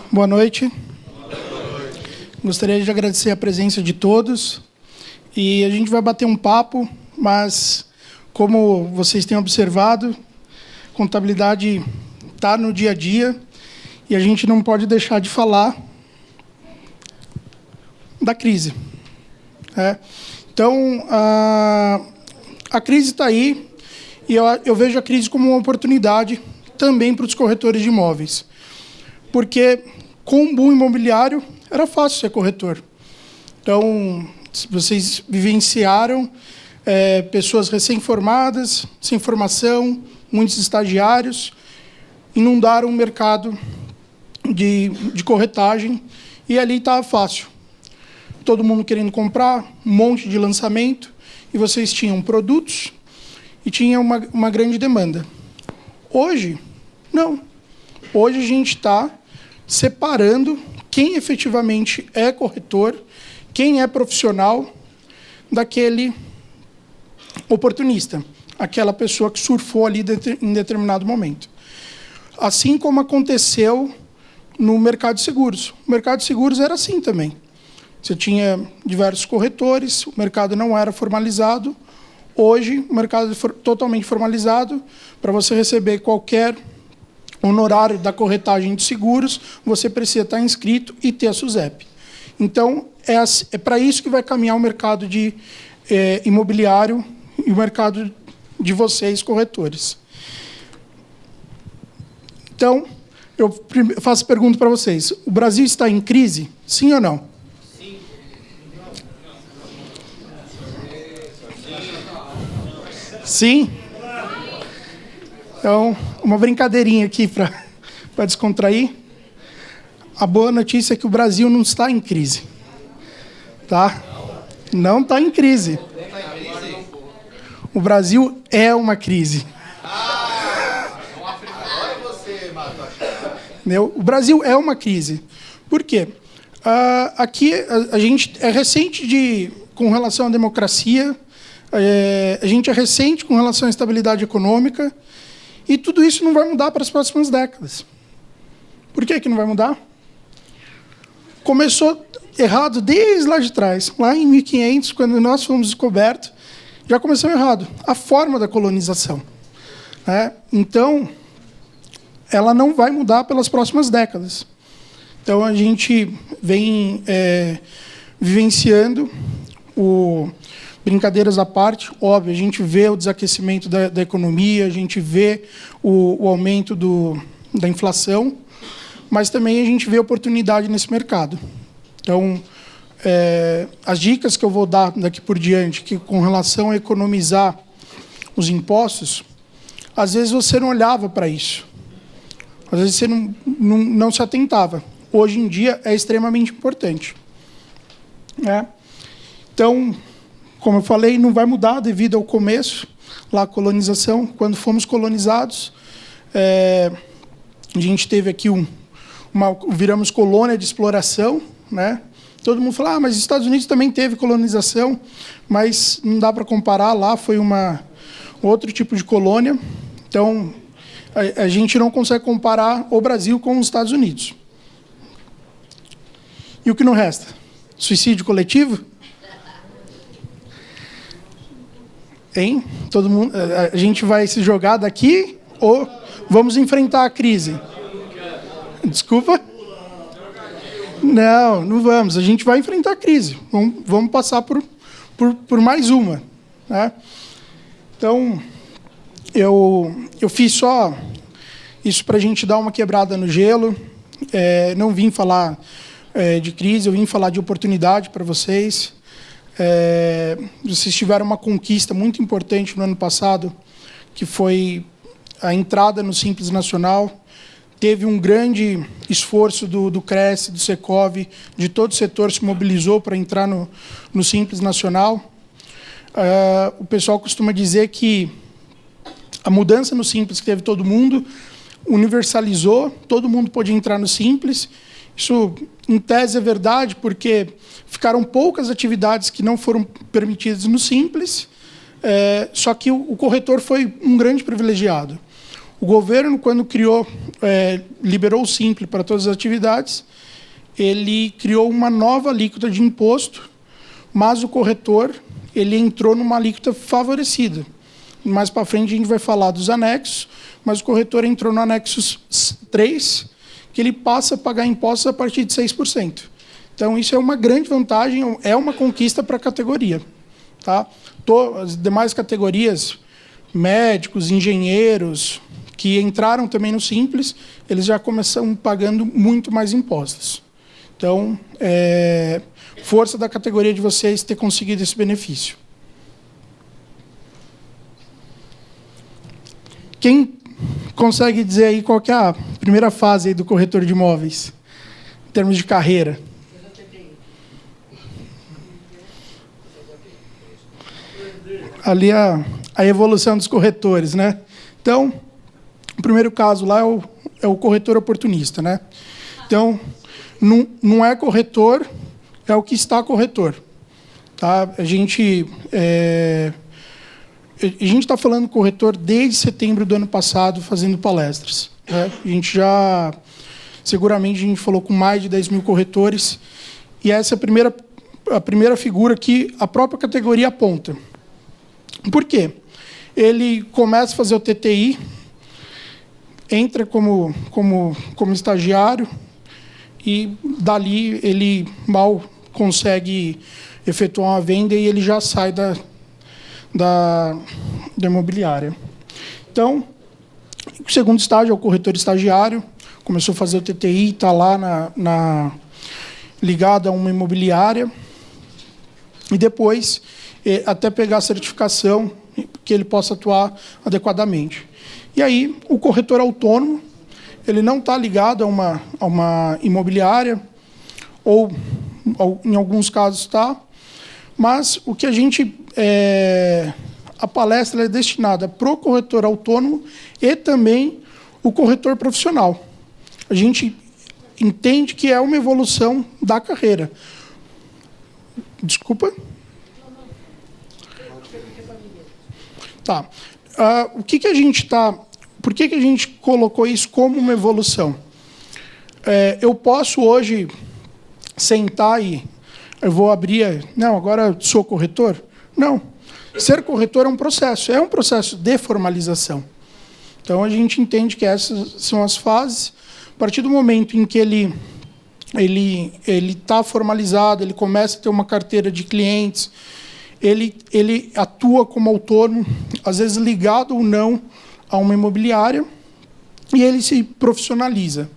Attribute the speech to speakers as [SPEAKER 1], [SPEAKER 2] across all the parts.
[SPEAKER 1] Boa noite. Gostaria de agradecer a presença de todos. E a gente vai bater um papo, mas, como vocês têm observado, contabilidade está no dia a dia e a gente não pode deixar de falar da crise. Então, a crise está aí e eu vejo a crise como uma oportunidade também para os corretores de imóveis. Porque, com o boom imobiliário, era fácil ser corretor. Então, vocês vivenciaram pessoas recém-formadas, sem formação, muitos estagiários, inundaram o mercado de corretagem, e ali estava fácil. Todo mundo querendo comprar, um monte de lançamento, e vocês tinham produtos e tinha uma grande demanda. Hoje, não. Hoje a gente está separando quem efetivamente é corretor, quem é profissional, daquele oportunista, aquela pessoa que surfou ali em determinado momento. Assim como aconteceu no mercado de seguros. O mercado de seguros era assim também. Você tinha diversos corretores, o mercado não era formalizado. Hoje, o mercado é totalmente formalizado. Para você receber qualquer honorário da corretagem de seguros, você precisa estar inscrito e ter a SUSEP. Então, é para isso que vai caminhar o mercado de imobiliário e o mercado de vocês, corretores. Então, eu faço a pergunta para vocês. O Brasil está em crise? Sim ou não? Sim. Sim? Então, uma brincadeirinha aqui para descontrair. A boa notícia é que o Brasil não está em crise. Tá? Não está em crise. O Brasil é uma crise. O Brasil é uma crise. Por quê? Aqui a gente é recente com relação à democracia, a gente é recente com relação à estabilidade econômica, e tudo isso não vai mudar para as próximas décadas. Por que não vai mudar? Começou errado desde lá de trás. Lá em 1500, quando nós fomos descobertos, já começou errado. A forma da colonização. Então, ela não vai mudar pelas próximas décadas. Então, a gente vem vivenciando brincadeiras à parte, óbvio, a gente vê o desaquecimento da economia, a gente vê o aumento da inflação, mas também a gente vê oportunidade nesse mercado. Então, as dicas que eu vou dar daqui por diante, que com relação a economizar os impostos, às vezes você não olhava para isso. Às vezes você não se atentava. Hoje em dia é extremamente importante. Então, como eu falei, não vai mudar devido ao começo, lá a colonização. Quando fomos colonizados, a gente teve aqui viramos colônia de exploração, Todo mundo fala, mas os Estados Unidos também teve colonização, mas não dá para comparar, lá foi outro tipo de colônia. Então, a gente não consegue comparar o Brasil com os Estados Unidos. E o que não resta? Suicídio coletivo? Hein? Todo mundo, a gente vai se jogar daqui ou vamos enfrentar a crise? Desculpa? Não vamos. A gente vai enfrentar a crise. Vamos passar por mais uma. Então, eu fiz só isso para a gente dar uma quebrada no gelo. Não vim falar de crise, eu vim falar de oportunidade para vocês. Vocês tiveram uma conquista muito importante no ano passado, que foi a entrada no Simples Nacional. Teve um grande esforço do CRES, do Secov, de todo o setor se mobilizou para entrar no Simples Nacional. O pessoal costuma dizer que a mudança no Simples que teve todo mundo universalizou, todo mundo pôde entrar no Simples. Isso, em tese, é verdade, porque ficaram poucas atividades que não foram permitidas no Simples, só que o corretor foi um grande privilegiado. O governo, quando criou liberou o Simples para todas as atividades, ele criou uma nova alíquota de imposto, mas o corretor ele entrou numa alíquota favorecida. Mais para frente a gente vai falar dos anexos, mas o corretor entrou no anexo 3, que ele passa a pagar impostos a partir de 6%. Então, isso é uma grande vantagem, é uma conquista para a categoria. Tá? As demais categorias, médicos, engenheiros, que entraram também no Simples, eles já começam pagando muito mais impostos. Então, força da categoria de vocês ter conseguido esse benefício. Quem consegue dizer aí qual que é a primeira fase aí do corretor de imóveis, em termos de carreira? Ali a evolução dos corretores, né? Então, o primeiro caso lá é o corretor oportunista, né? Então, não é corretor, é o que está corretor. Tá? A gente está falando corretor desde setembro do ano passado, fazendo palestras. Né? A gente já, seguramente, a gente falou com mais de 10 mil corretores, e essa é a primeira figura que a própria categoria aponta. Por quê? Ele começa a fazer o TTI, entra como estagiário, e dali ele mal consegue efetuar uma venda e ele já sai da imobiliária. Então, o segundo estágio é o corretor estagiário, começou a fazer o TTI, está lá ligado a uma imobiliária, e depois, até pegar a certificação, que ele possa atuar adequadamente. E aí, o corretor autônomo, ele não está ligado a uma imobiliária, ou em alguns casos está, mas o que a gente... a palestra é destinada para o corretor autônomo e também o corretor profissional. A gente entende que é uma evolução da carreira. Desculpa? Tá. O que a gente está... Por que a gente colocou isso como uma evolução? Eu posso hoje sentar e eu vou abrir... Não, agora sou corretor? Não. Ser corretor é um processo de formalização. Então, a gente entende que essas são as fases. A partir do momento em que ele está formalizado, ele começa a ter uma carteira de clientes, ele atua como autônomo, às vezes ligado ou não a uma imobiliária, e ele se profissionaliza,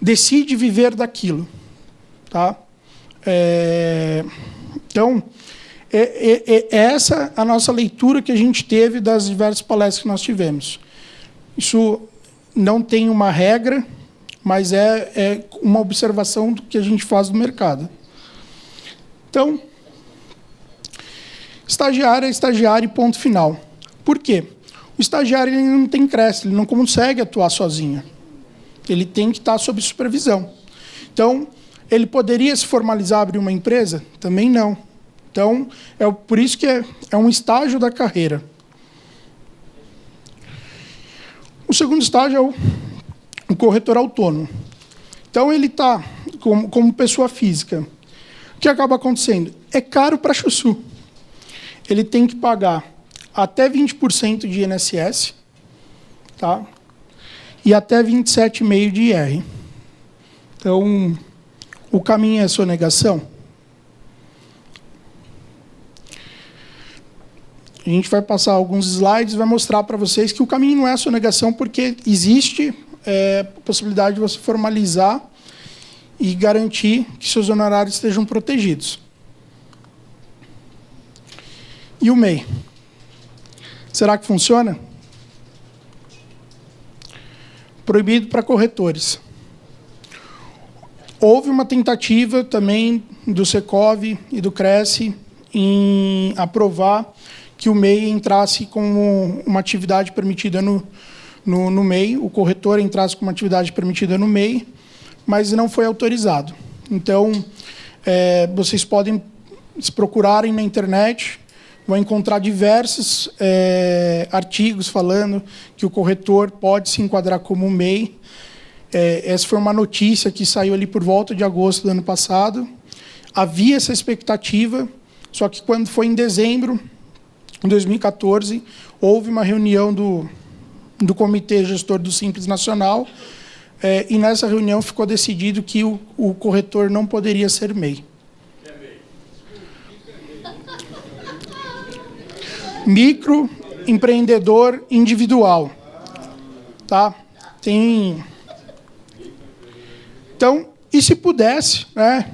[SPEAKER 1] decide viver daquilo. Tá? Então, essa a nossa leitura que a gente teve das diversas palestras que nós tivemos. Isso não tem uma regra, mas é uma observação do que a gente faz no mercado. Então, estagiário é estagiário e ponto final. Por quê? O estagiário ele não tem crédito, ele não consegue atuar sozinho. Ele tem que estar sob supervisão. Então, ele poderia se formalizar, abrir uma empresa? Também não. Então, por isso que é um estágio da carreira. O segundo estágio é o corretor autônomo. Então, ele está como pessoa física. O que acaba acontecendo? É caro para chuchu. Ele tem que pagar até 20% de INSS, tá? E até 27,5% de IR. Então, o caminho é a sonegação. A gente vai passar alguns slides e vai mostrar para vocês que o caminho não é a sonegação, porque existe a possibilidade de você formalizar e garantir que seus honorários estejam protegidos. E o MEI? Será que funciona? Proibido para corretores. Houve uma tentativa também do Secov e do Cresce em aprovar que o MEI entrasse como uma atividade permitida no MEI, o corretor entrasse como uma atividade permitida no MEI, mas não foi autorizado. Então, vocês podem se procurarem na internet, vão encontrar diversos artigos falando que o corretor pode se enquadrar como MEI. Essa foi uma notícia que saiu ali por volta de agosto do ano passado. Havia essa expectativa, só que quando foi em dezembro de 2014, houve uma reunião do Comitê Gestor do Simples Nacional, e nessa reunião ficou decidido que o corretor não poderia ser MEI. Microempreendedor individual. Tá? Então, e se pudesse, né,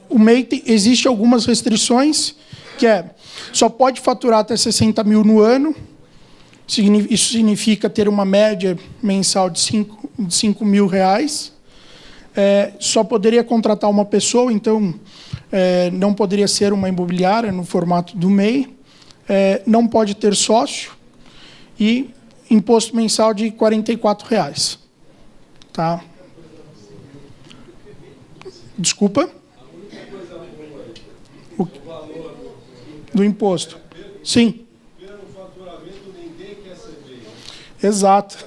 [SPEAKER 1] o MEI existe algumas restrições, que só pode faturar até 60 mil no ano. Isso significa ter uma média mensal de 5 mil reais. Só poderia contratar uma pessoa, então não poderia ser uma imobiliária no formato do MEI. Não pode ter sócio e imposto mensal de R$ 44. Tá? Desculpa? Do imposto. Sim. Exato.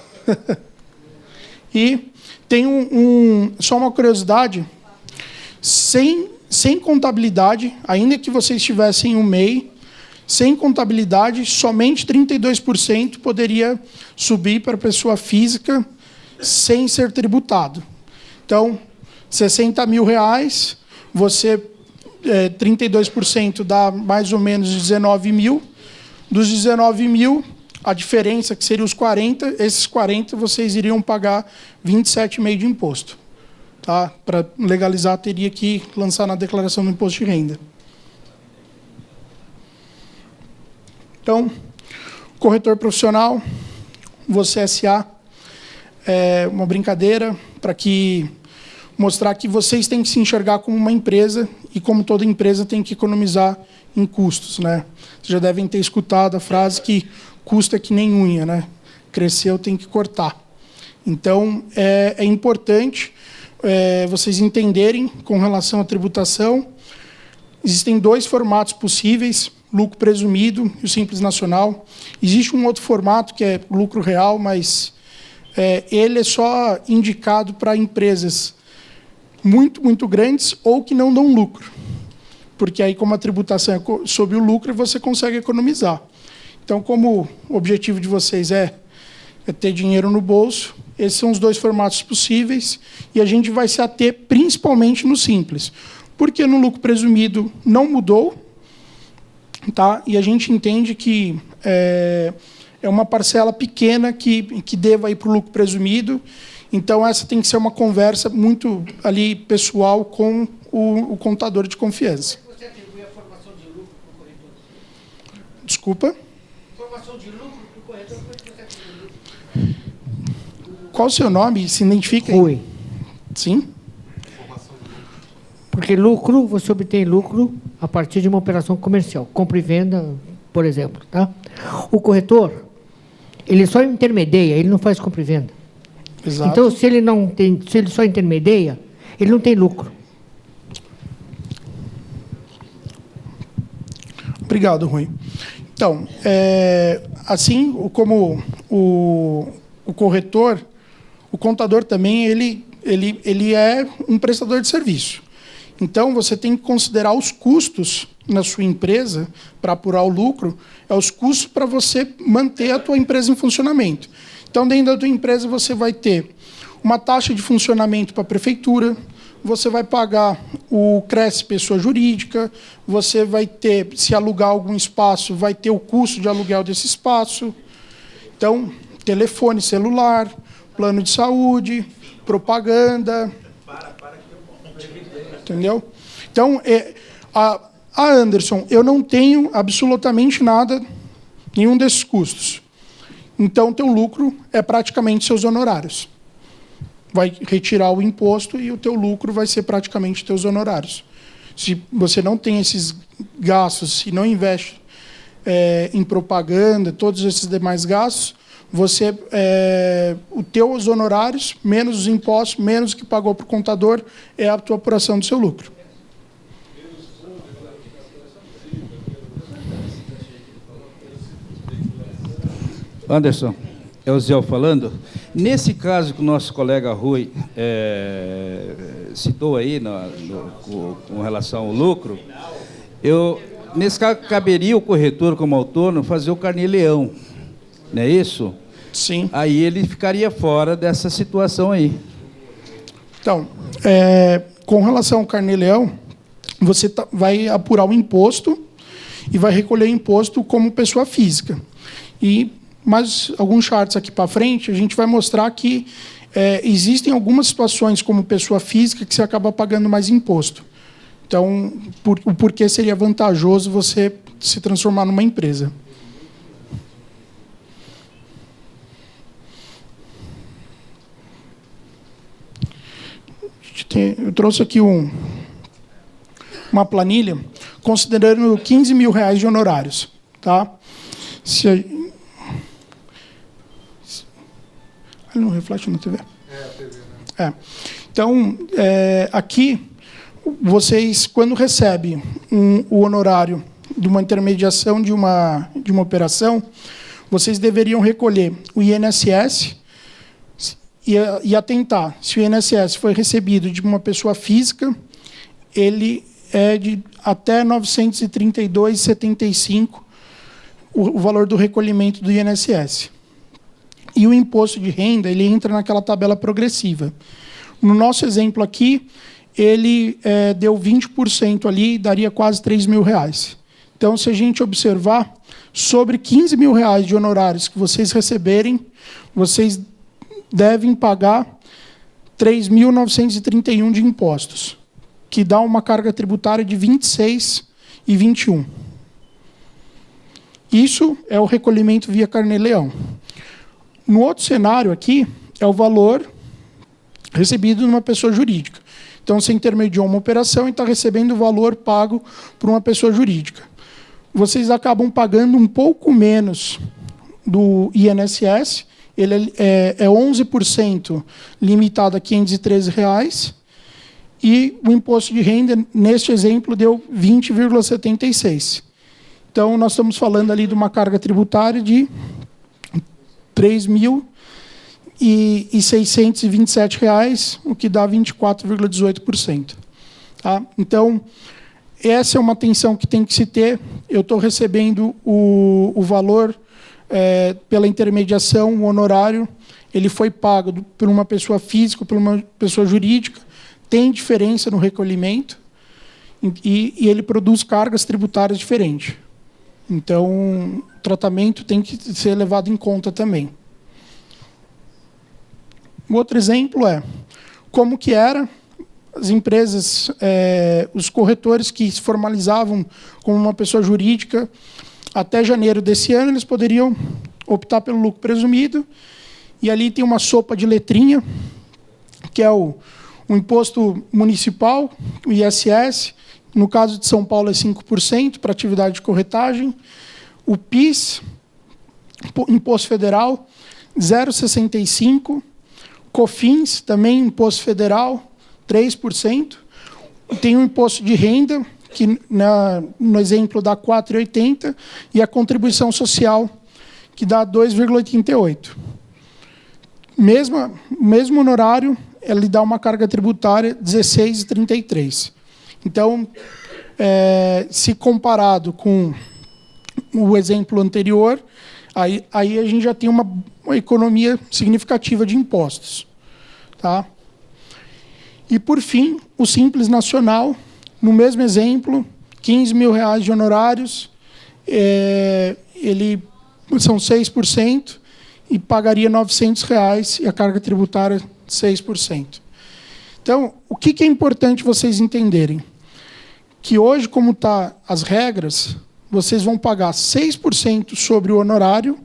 [SPEAKER 1] E tem só uma curiosidade, sem contabilidade, ainda que vocês tivessem um MEI, sem contabilidade, somente 32% poderia subir para a pessoa física sem ser tributado. Então, 60 mil reais, você 32% dá mais ou menos 19 mil. Dos 19 mil, a diferença, que seria os 40, esses 40 vocês iriam pagar 27,5% de imposto. Tá? Para legalizar, teria que lançar na declaração do imposto de renda. Então, corretor profissional, você SA, é uma brincadeira para mostrar que vocês têm que se enxergar como uma empresa e, como toda empresa, tem que economizar em custos, né? Vocês já devem ter escutado a frase que custo é que nem unha, né? Cresceu, tem que cortar. Então, é importante vocês entenderem com relação à tributação. Existem 2 formatos possíveis, lucro presumido e o Simples Nacional. Existe um outro formato, que é lucro real, mas ele é só indicado para empresas muito, muito grandes ou que não dão lucro. Porque aí, como a tributação é sobre o lucro, você consegue economizar. Então, como o objetivo de vocês é ter dinheiro no bolso, esses são os 2 formatos possíveis, e a gente vai se ater principalmente no simples. Porque no lucro presumido não mudou, tá? E a gente entende que é uma parcela pequena que deva ir para o lucro presumido. Então, essa tem que ser uma conversa muito ali pessoal com o contador de confiança.
[SPEAKER 2] Você atribui a formação de lucro para o corretor?
[SPEAKER 1] Desculpa?
[SPEAKER 2] Formação de lucro para o corretor, como é que você atribui lucro?
[SPEAKER 1] Qual o seu nome? Se identifica aí.
[SPEAKER 3] Rui.
[SPEAKER 1] Sim?
[SPEAKER 3] Porque lucro, você obtém lucro a partir de uma operação comercial, compra e venda, por exemplo. Tá? O corretor, ele só intermedia, ele não faz compra e venda.
[SPEAKER 1] Exato.
[SPEAKER 3] Então, se ele só intermedia, ele não tem lucro.
[SPEAKER 1] Obrigado, Rui. Então, assim como o corretor, o contador também ele é um prestador de serviço. Então, você tem que considerar os custos na sua empresa para apurar o lucro, os custos para você manter a tua empresa em funcionamento. Então, dentro da tua empresa, você vai ter uma taxa de funcionamento para a prefeitura, você vai pagar o CRES pessoa jurídica, você vai ter, se alugar algum espaço, vai ter o custo de aluguel desse espaço. Então, telefone celular, plano de saúde, propaganda. Entendeu? Então, Anderson, eu não tenho absolutamente nada, nenhum desses custos. Então, teu lucro é praticamente seus honorários. Vai retirar o imposto e o teu lucro vai ser praticamente teus honorários. Se você não tem esses gastos, se não investe em propaganda, todos esses demais gastos, os teus honorários, menos os impostos, menos o que pagou para o contador, é a tua apuração do seu lucro.
[SPEAKER 4] Anderson, é o Zé falando. Nesse caso que o nosso colega Rui citou aí, com relação ao lucro, nesse caso, caberia o corretor, como autônomo, fazer o carnê-leão, não é isso?
[SPEAKER 1] Sim.
[SPEAKER 4] Aí ele ficaria fora dessa situação aí.
[SPEAKER 1] Então, com relação ao carnê-leão, você vai apurar o imposto e vai recolher o imposto como pessoa física. E mais alguns charts aqui para frente, a gente vai mostrar que existem algumas situações como pessoa física que você acaba pagando mais imposto. Então, o porquê seria vantajoso você se transformar numa empresa. Eu trouxe aqui uma planilha considerando R$15 mil de honorários. Tá? Ele não reflete na TV?
[SPEAKER 5] A TV, né?
[SPEAKER 1] Então, aqui, vocês, quando recebem o honorário de uma intermediação de uma operação, vocês deveriam recolher o INSS e atentar se o INSS foi recebido de uma pessoa física, ele é de até R$ 932,75 o valor do recolhimento do INSS. E o imposto de renda, ele entra naquela tabela progressiva. No nosso exemplo aqui, ele deu 20% ali, daria quase R$3 mil. Então, se a gente observar, sobre R$15 mil de honorários que vocês receberem, vocês devem pagar 3.931 de impostos, que dá uma carga tributária de 26,21. Isso é o recolhimento via carnê-leão. No outro cenário aqui, é o valor recebido numa pessoa jurídica. Então, você intermediou uma operação e está recebendo o valor pago por uma pessoa jurídica. Vocês acabam pagando um pouco menos do INSS, ele é 11% limitado a R$ 513, e o imposto de renda, neste exemplo, deu 20,76. Então, nós estamos falando ali de uma carga tributária de R$ 3.627, o que dá 24,18%. Tá? Então, essa é uma atenção que tem que se ter. Eu estou recebendo o valor pela intermediação, o honorário, ele foi pago por uma pessoa física, por uma pessoa jurídica, tem diferença no recolhimento e ele produz cargas tributárias diferentes. Então, o tratamento tem que ser levado em conta também. O outro exemplo é como que era as empresas, os corretores que se formalizavam como uma pessoa jurídica. Até janeiro desse ano, eles poderiam optar pelo lucro presumido. E ali tem uma sopa de letrinha, que é o imposto municipal, o ISS. No caso de São Paulo, é 5% para atividade de corretagem. O PIS, imposto federal, 0,65%. COFINS, também imposto federal, 3%. Tem o imposto de renda, que no exemplo dá 4,80, e a contribuição social, que dá 2,88. Mesmo honorário, ele dá uma carga tributária 16,33. Então, se comparado com o exemplo anterior, aí a gente já tem uma economia significativa de impostos. Tá? E, por fim, o Simples Nacional, no mesmo exemplo, R$15 mil de honorários, são 6%, e pagaria R$900, e a carga tributária 6%. Então, o que é importante vocês entenderem? Que hoje, como estão as regras, vocês vão pagar 6% sobre o honorário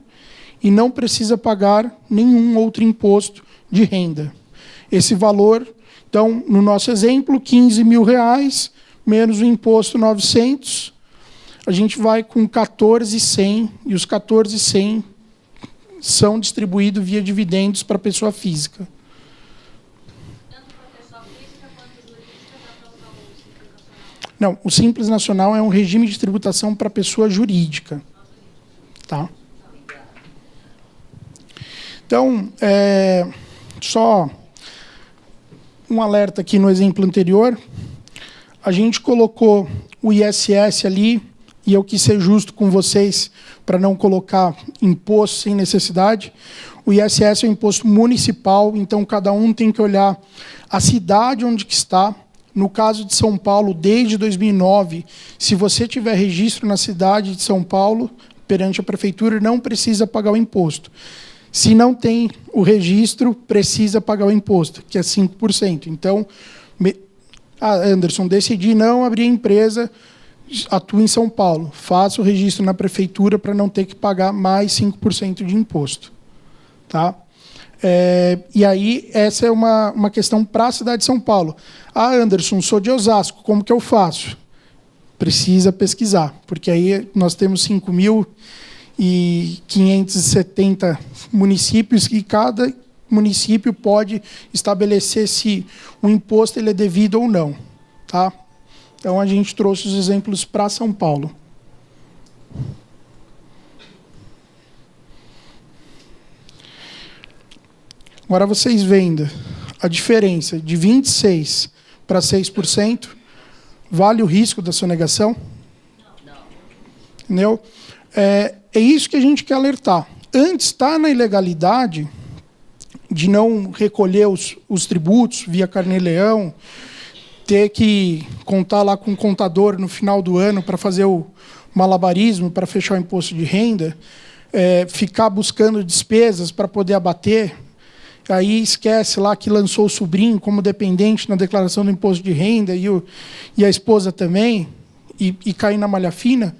[SPEAKER 1] e não precisa pagar nenhum outro imposto de renda. Esse valor, então, no nosso exemplo, R$15 mil, menos o imposto 900, a gente vai com 14.100, e os 14.100 são distribuídos via dividendos para a pessoa física.
[SPEAKER 6] Tanto para a pessoa física quanto jurídica, dá para usar o Simples Nacional?
[SPEAKER 1] Não, o Simples Nacional é um regime de tributação para a pessoa jurídica. Tá? Então, só um alerta aqui no exemplo anterior. A gente colocou o ISS ali, e eu quis ser justo com vocês para não colocar imposto sem necessidade. O ISS é um imposto municipal, então cada um tem que olhar a cidade onde que está. No caso de São Paulo, desde 2009, se você tiver registro na cidade de São Paulo, perante a prefeitura, não precisa pagar o imposto. Se não tem o registro, precisa pagar o imposto, que é 5%. Então, Anderson, decidi não abrir empresa, atuo em São Paulo, faço o registro na prefeitura para não ter que pagar mais 5% de imposto. Tá? E aí, essa é uma questão para a cidade de São Paulo. Anderson, sou de Osasco, como que eu faço? Precisa pesquisar, porque aí nós temos 5.570 municípios e cada município pode estabelecer se o imposto ele é devido ou não. Tá? Então, a gente trouxe os exemplos para São Paulo. Agora, vocês vendo a diferença de 26% para 6%, vale o risco da sonegação? Não. Entendeu? É isso que a gente quer alertar. Antes, está na ilegalidade de não recolher os tributos via carnê-leão, ter que contar lá com um contador no final do ano para fazer o malabarismo, para fechar o imposto de renda, ficar buscando despesas para poder abater, aí esquece lá que lançou o sobrinho como dependente na declaração do imposto de renda e a esposa também, e cair na malha fina.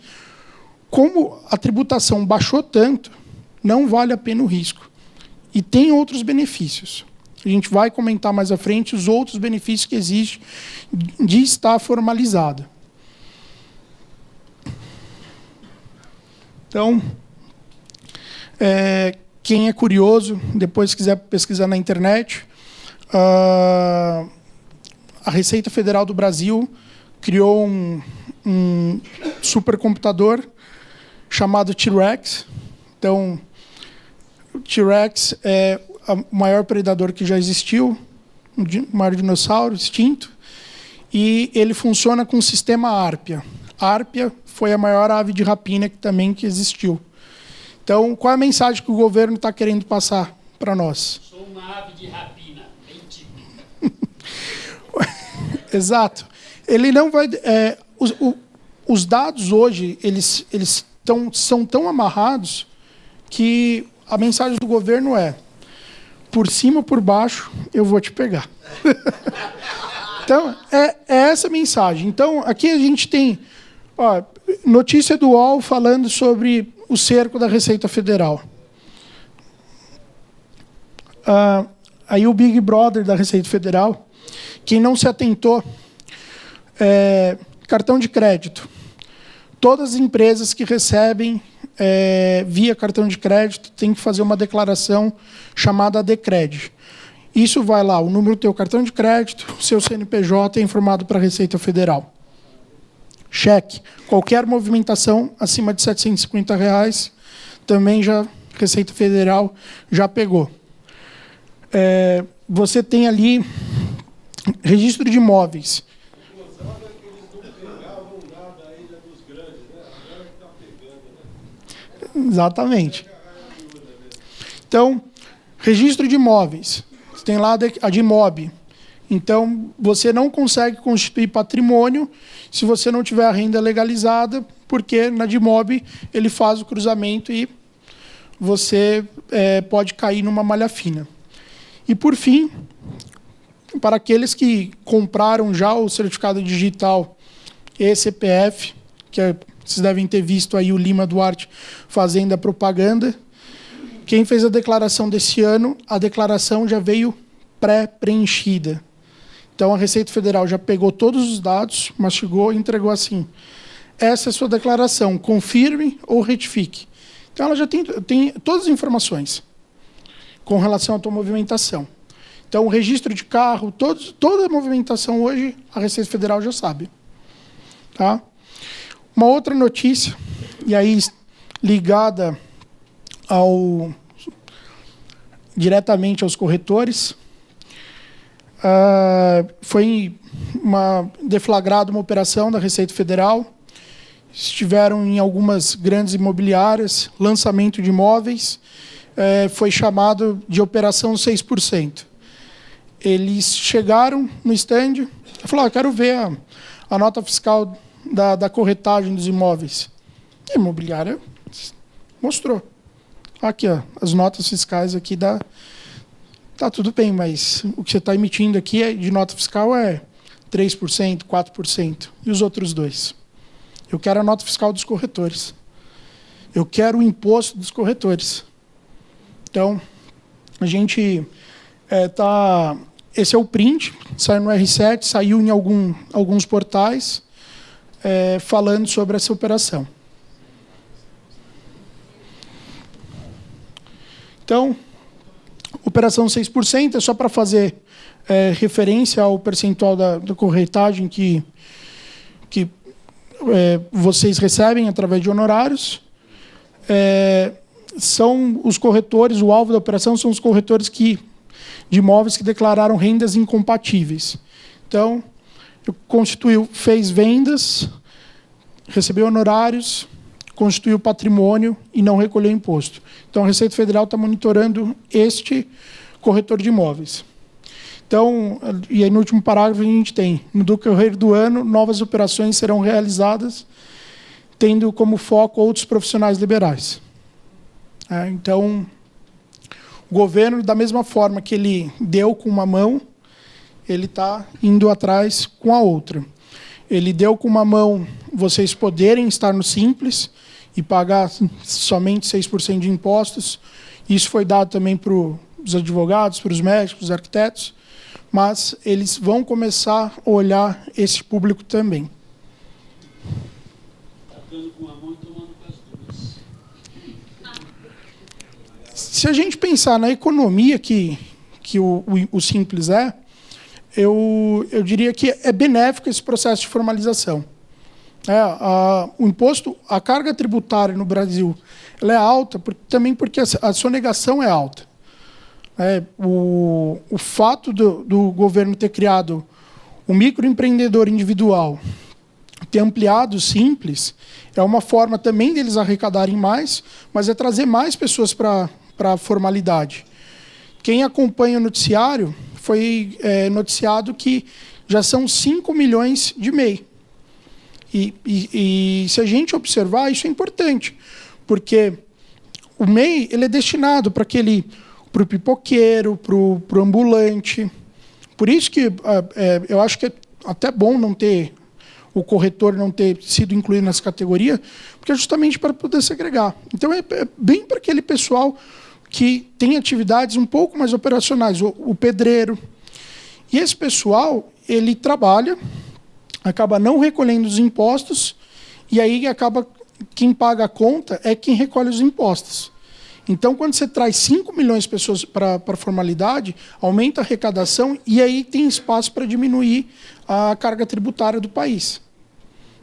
[SPEAKER 1] Como a tributação baixou tanto, não vale a pena o risco. E tem outros benefícios. A gente vai comentar mais à frente os outros benefícios que existem de estar formalizado. Então, quem é curioso, depois quiser pesquisar na internet, a Receita Federal do Brasil criou um supercomputador chamado T-Rex. Então, o T-Rex é o maior predador que já existiu, o maior dinossauro extinto, e ele funciona com o sistema Arpia. Arpia foi a maior ave de rapina que existiu. Então, qual é a mensagem que o governo está querendo passar para nós?
[SPEAKER 2] Sou uma ave de rapina, bem típica.
[SPEAKER 1] Exato. Ele não vai... os dados hoje eles são tão amarrados que a mensagem do governo é: por cima ou por baixo, eu vou te pegar. Então, é essa a mensagem. Então, aqui a gente tem notícia do UOL falando sobre o cerco da Receita Federal. Aí o Big Brother da Receita Federal, quem não se atentou, cartão de crédito. Todas as empresas que recebem via cartão de crédito têm que fazer uma declaração chamada Decred. Isso vai lá, o número do teu cartão de crédito, seu CNPJ é informado para a Receita Federal. Cheque. Qualquer movimentação acima de R$ 750, também já Receita Federal já pegou. Você tem ali registro de imóveis. Exatamente. Então, registro de imóveis. Você tem lá a DIMOB. Então, você não consegue constituir patrimônio se você não tiver a renda legalizada, porque na DIMOB ele faz o cruzamento e você pode cair numa malha fina. E, por fim, para aqueles que compraram já o certificado digital e-CPF, que vocês devem ter visto aí o Lima Duarte fazendo a propaganda. Quem fez a declaração desse ano, a declaração já veio pré-preenchida. Então, a Receita Federal já pegou todos os dados, mastigou e entregou assim: essa é a sua declaração, confirme ou retifique. Então, ela já tem todas as informações com relação à tua movimentação. Então, o registro de carro, toda a movimentação hoje, a Receita Federal já sabe. Tá? Uma outra notícia, e aí ligada diretamente aos corretores. Foi deflagrada uma operação da Receita Federal. Estiveram em algumas grandes imobiliárias, lançamento de imóveis. Foi chamado de Operação 6%. Eles chegaram no stand e falaram: quero ver a nota fiscal da corretagem dos imóveis. E a imobiliária mostrou. Aqui, ó, as notas fiscais aqui tá tudo bem, mas o que você está emitindo aqui de nota fiscal é 3%, 4%. E os outros 2%? Eu quero a nota fiscal dos corretores. Eu quero o imposto dos corretores. Então, a gente esse é o print, saiu no R7, saiu em alguns portais, falando sobre essa operação. Então, operação 6% é só para fazer referência ao percentual da corretagem que vocês recebem através de honorários. São os corretores, o alvo da operação são os corretores de imóveis que declararam rendas incompatíveis. Então, fez vendas, recebeu honorários, constituiu patrimônio e não recolheu imposto. Então, a Receita Federal está monitorando este corretor de imóveis. Então, e aí no último parágrafo a gente tem: no decorrer do ano, novas operações serão realizadas, tendo como foco outros profissionais liberais. Então, o governo, da mesma forma que ele deu com uma mão, ele está indo atrás com a outra. Ele deu com uma mão vocês poderem estar no Simples e pagar somente 6% de impostos. Isso foi dado também para os advogados, para os médicos, para os arquitetos, mas eles vão começar a olhar esse público também.
[SPEAKER 2] Dando com a mão e tomando com as duas.
[SPEAKER 1] Se a gente pensar na economia que o Simples eu diria que é benéfico esse processo de formalização. O imposto, a carga tributária no Brasil, ela é alta também porque a sonegação é alta. O fato do governo ter criado o microempreendedor individual, ter ampliado o Simples, é uma forma também deles arrecadarem mais, mas é trazer mais pessoas para a formalidade. Quem acompanha o noticiário foi noticiado que já são 5 milhões de MEI. E se a gente observar, isso é importante, porque o MEI ele é destinado para o pipoqueiro, para o ambulante. Por isso que eu acho que é até bom o corretor não ter sido incluído nessa categoria, porque é justamente para poder segregar. Então, é bem para aquele pessoal que tem atividades um pouco mais operacionais, o pedreiro. E esse pessoal, ele trabalha, acaba não recolhendo os impostos, e aí quem paga a conta é quem recolhe os impostos. Então, quando você traz 5 milhões de pessoas para a formalidade, aumenta a arrecadação e aí tem espaço para diminuir a carga tributária do país.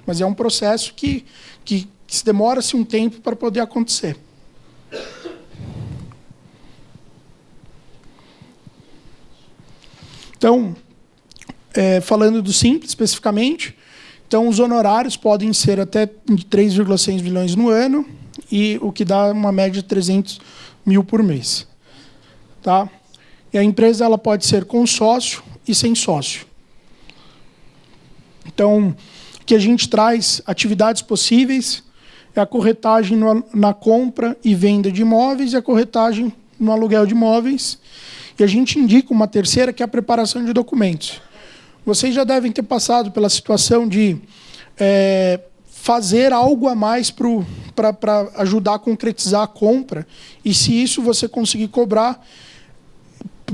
[SPEAKER 1] Mas é um processo que demora-se um tempo para poder acontecer. Então, falando do Simples especificamente, então os honorários podem ser até de 3,6 milhões no ano, e o que dá uma média de 300 mil por mês. Tá? E a empresa ela pode ser com sócio e sem sócio. Então, que a gente traz atividades possíveis é a corretagem na compra e venda de imóveis e a corretagem no aluguel de imóveis. E a gente indica uma terceira, que é a preparação de documentos. Vocês já devem ter passado pela situação de fazer algo a mais para ajudar a concretizar a compra, e se isso você conseguir cobrar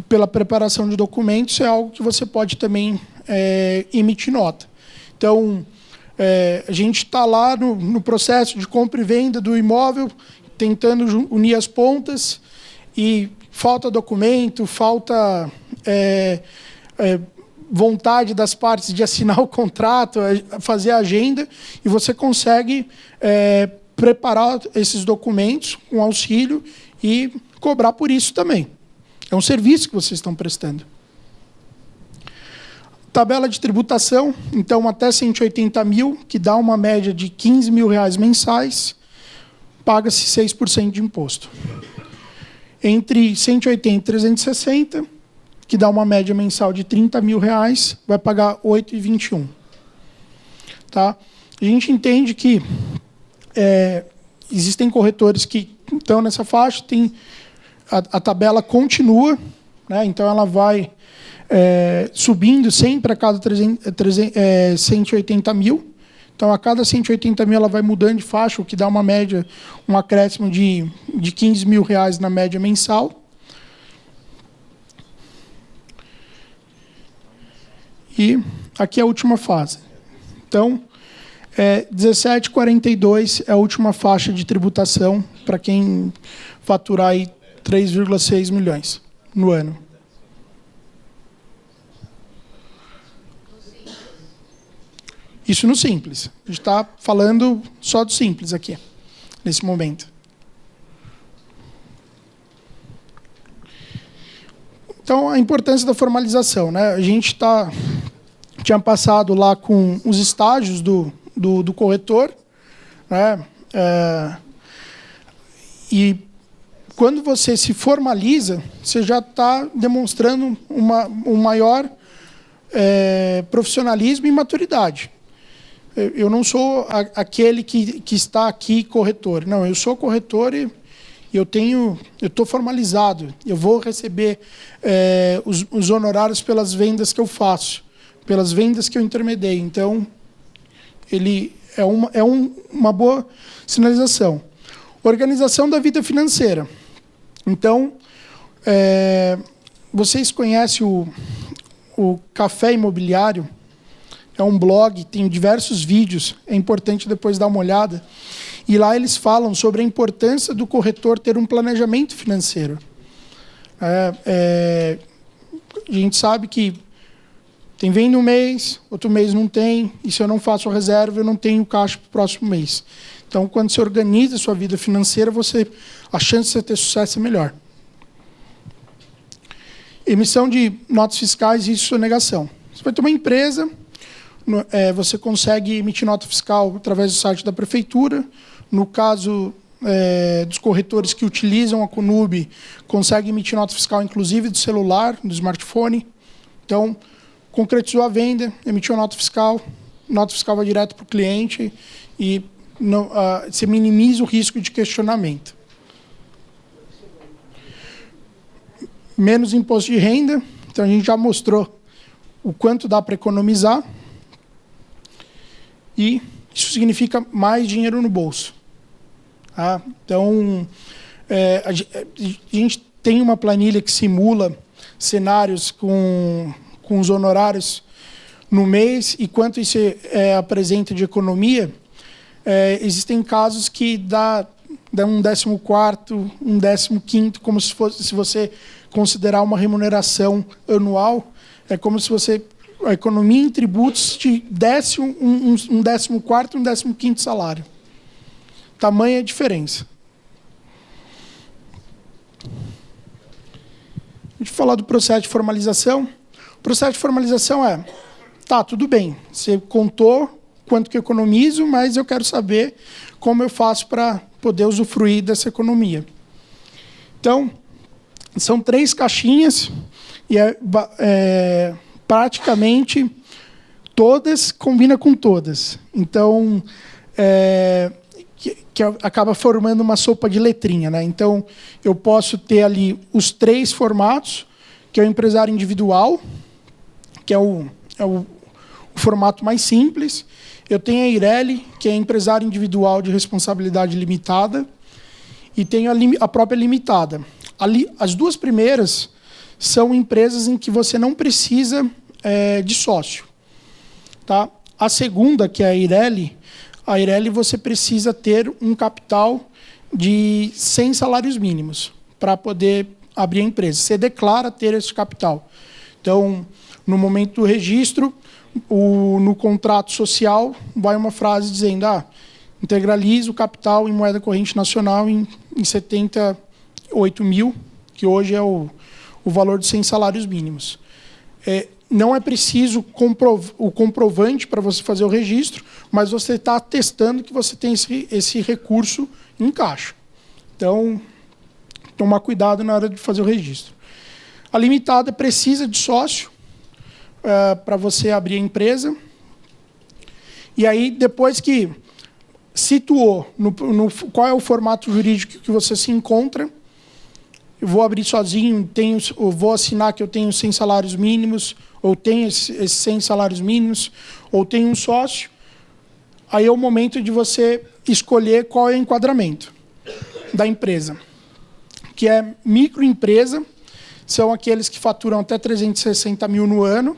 [SPEAKER 1] pela preparação de documentos, é algo que você pode também emitir nota. Então, a gente está lá no processo de compra e venda do imóvel, tentando unir as pontas, e falta documento, falta vontade das partes de assinar o contrato, fazer a agenda, e você consegue preparar esses documentos com auxílio e cobrar por isso também. É um serviço que vocês estão prestando. Tabela de tributação, então, até 180 mil, que dá uma média de R$15 mil mensais, paga-se 6% de imposto. Entre 180 e 360, que dá uma média mensal de R$30 mil, vai pagar 8,21. Tá? A gente entende que existem corretores que estão nessa faixa, a tabela continua, né? Então ela vai subindo sempre a cada 180 mil. Então, a cada 180 mil, ela vai mudando de faixa, o que dá uma média, um acréscimo de R$15 mil na média mensal. E aqui é a última fase. Então, 17,42 é a última faixa de tributação para quem faturar aí 3,6 milhões no ano. Isso no Simples. A gente está falando só do Simples aqui, nesse momento. Então, a importância da formalização, né? A gente tinha passado lá com os estágios do corretor, né? E quando você se formaliza, você já está demonstrando um maior profissionalismo e maturidade. Eu não sou aquele que está aqui corretor. Não, eu sou corretor e eu estou formalizado. Eu vou receber os honorários pelas vendas que eu faço, pelas vendas que eu intermediei. Então, ele é uma boa sinalização. Organização da vida financeira. Então, vocês conhecem o Café Imobiliário? É um blog, tem diversos vídeos, é importante depois dar uma olhada. E lá eles falam sobre a importância do corretor ter um planejamento financeiro. A gente sabe que vem um mês, outro mês não tem, e se eu não faço a reserva, eu não tenho caixa para o próximo mês. Então, quando você organiza a sua vida financeira, a chance de você ter sucesso é melhor. Emissão de notas fiscais e sonegação. Você vai ter uma empresa... você consegue emitir nota fiscal através do site da prefeitura. No caso dos corretores que utilizam a Conub, consegue emitir nota fiscal, inclusive, do celular, do smartphone. Então, concretizou a venda, emitiu a nota fiscal vai direto para o cliente e você minimiza o risco de questionamento. Menos imposto de renda. Então, a gente já mostrou o quanto dá para economizar. E isso significa mais dinheiro no bolso. Tá? Então, a gente tem uma planilha que simula cenários com os honorários no mês e quanto isso apresenta de economia. Existem casos que dá um 14º, um 15º, como se você considerar uma remuneração anual, é como se a economia em tributos te desse um 14º, um 15º salário. Tamanha a diferença. A gente vai falar do processo de formalização. O processo de formalização tudo bem, você contou quanto que eu economizo, mas eu quero saber como eu faço para poder usufruir dessa economia. Então, são 3 caixinhas e praticamente todas combina com todas. Então, que acaba formando uma sopa de letrinha, né? Então, eu posso ter ali os 3 formatos, que é o empresário individual, que é o formato mais simples. Eu tenho a Eireli, que é empresário individual de responsabilidade limitada, e tenho a própria limitada. As 2 primeiras são empresas em que você não precisa de sócio. Tá? A segunda, que é a Eireli você precisa ter um capital de 100 salários mínimos para poder abrir a empresa. Você declara ter esse capital. Então, no momento do registro, no contrato social, vai uma frase dizendo integraliza o capital em moeda corrente nacional em 78 mil, que hoje é o o valor de 100 salários mínimos. Não é preciso o comprovante para você fazer o registro, mas você está atestando que você tem esse recurso em caixa. Então, tomar cuidado na hora de fazer o registro. A limitada precisa de sócio para você abrir a empresa. E aí, depois que situou qual é o formato jurídico que você se encontra, eu vou abrir sozinho, eu vou assinar que eu tenho 100 salários mínimos, ou tenho esses 100 salários mínimos, ou tenho um sócio, aí é o momento de você escolher qual é o enquadramento da empresa, que é microempresa, são aqueles que faturam até 360 mil no ano,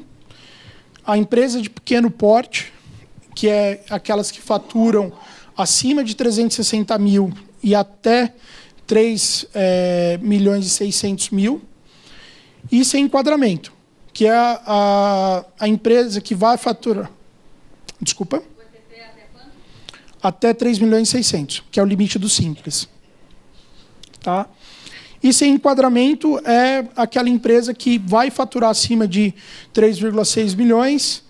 [SPEAKER 1] a empresa de pequeno porte, que é aquelas que faturam acima de 360 mil e até 3 milhões e 600 mil, e sem enquadramento, que é a empresa que vai faturar... Desculpa?
[SPEAKER 6] O EPP é até quanto?
[SPEAKER 1] Até 3 milhões e 600, que é o limite do Simples. Tá? E sem enquadramento é aquela empresa que vai faturar acima de 3,6 milhões,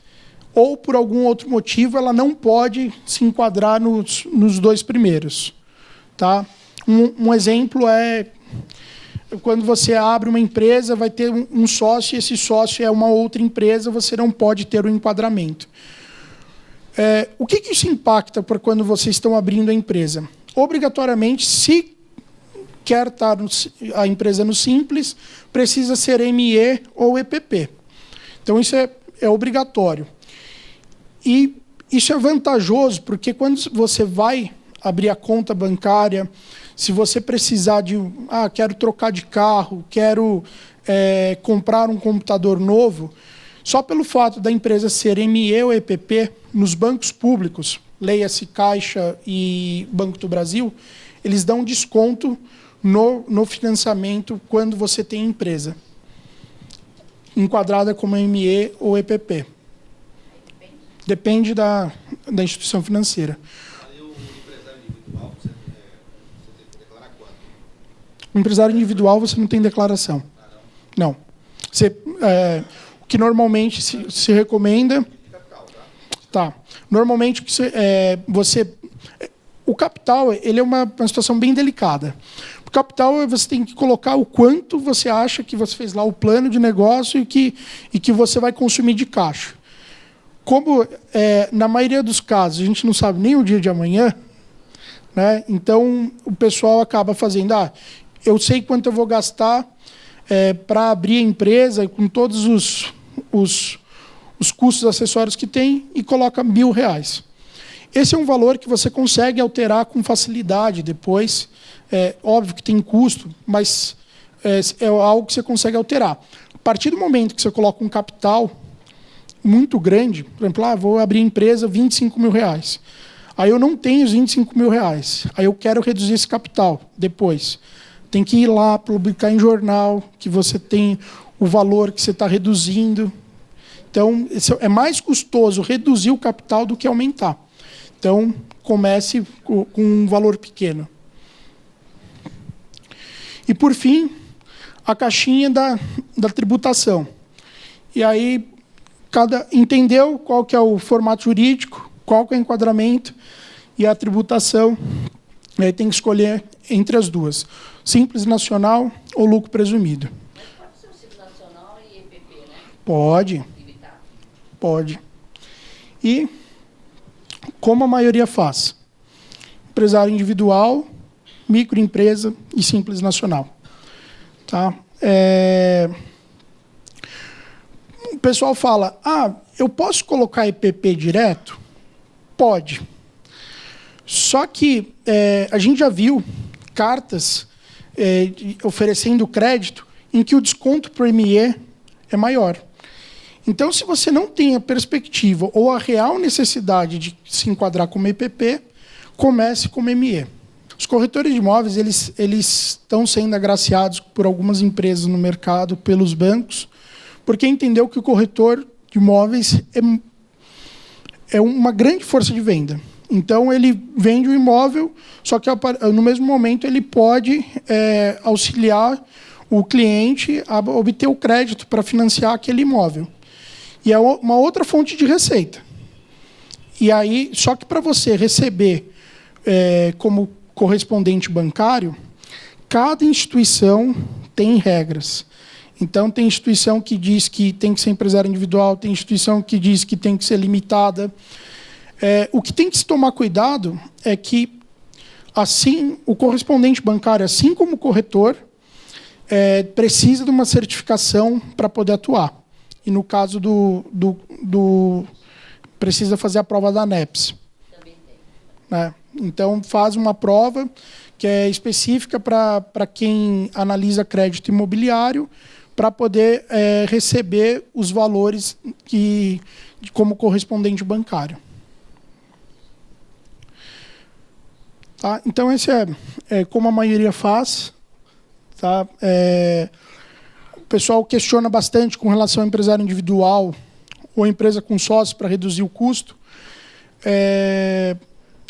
[SPEAKER 1] ou por algum outro motivo ela não pode se enquadrar nos 2 primeiros. Tá? Um exemplo é quando você abre uma empresa, vai ter um sócio, e esse sócio é uma outra empresa, você não pode ter o enquadramento. O que isso impacta para quando vocês estão abrindo a empresa? Obrigatoriamente, se quer estar a empresa no Simples, precisa ser ME ou EPP. Então, isso é obrigatório. E isso é vantajoso, porque quando você vai abrir a conta bancária, se você precisar de... quero trocar de carro, quero comprar um computador novo, só pelo fato da empresa ser ME ou EPP, nos bancos públicos, leia-se Caixa e Banco do Brasil, eles dão desconto no financiamento quando você tem empresa, enquadrada como ME ou EPP. Depende da instituição financeira.
[SPEAKER 5] E o empresário individual, você tem que declarar quanto?
[SPEAKER 1] O empresário individual, você não tem declaração. Não. O que normalmente se recomenda... Tá. Normalmente, o capital ele é uma situação bem delicada. O capital, você tem que colocar o quanto você acha que você fez lá o plano de negócio e que você vai consumir de caixa. Como, na maioria dos casos, a gente não sabe nem o dia de amanhã, né? Então, o pessoal acaba fazendo, eu sei quanto eu vou gastar para abrir a empresa, com todos os custos acessórios que tem, e coloca R$1.000. Esse é um valor que você consegue alterar com facilidade depois. Óbvio que tem custo, mas é algo que você consegue alterar. A partir do momento que você coloca um capital muito grande, por exemplo, vou abrir a empresa, R$25.000. Aí eu não tenho os R$25.000. Aí eu quero reduzir esse capital depois. Tem que ir lá, publicar em jornal, que você tem o valor que você está reduzindo. Então, é mais custoso reduzir o capital do que aumentar. Então, comece com um valor pequeno. E, por fim, a caixinha da tributação. E aí, entendeu qual que é o formato jurídico, qual que é o enquadramento e a tributação. E aí tem que escolher entre as duas. Simples nacional ou lucro presumido.
[SPEAKER 6] Mas pode ser o Simples Nacional e EPP, né?
[SPEAKER 1] Pode.
[SPEAKER 6] Limitado.
[SPEAKER 1] Pode. E como a maioria faz? Empresário individual, microempresa e simples nacional. Tá? O pessoal fala, eu posso colocar EPP direto? Pode. Só que a gente já viu cartas oferecendo crédito em que o desconto para o ME é maior. Então, se você não tem a perspectiva ou a real necessidade de se enquadrar como EPP, comece como ME. Os corretores de imóveis eles estão sendo agraciados por algumas empresas no mercado, pelos bancos, porque entendeu que o corretor de imóveis é uma grande força de venda. Então, ele vende o imóvel, só que no mesmo momento ele pode auxiliar o cliente a obter o crédito para financiar aquele imóvel. E é uma outra fonte de receita. E aí, só que para você receber como correspondente bancário, cada instituição tem regras. Então, tem instituição que diz que tem que ser empresário individual, tem instituição que diz que tem que ser limitada. O que tem que se tomar cuidado é que, assim, o correspondente bancário, assim como o corretor, precisa de uma certificação para poder atuar. E, no caso precisa fazer a prova da ANEPS. Também tem. Né? Então, faz uma prova que é específica para quem analisa crédito imobiliário, para poder receber os valores como correspondente bancário. Tá? Então, esse é como a maioria faz. Tá? O pessoal questiona bastante com relação ao empresário individual ou empresa com sócio para reduzir o custo.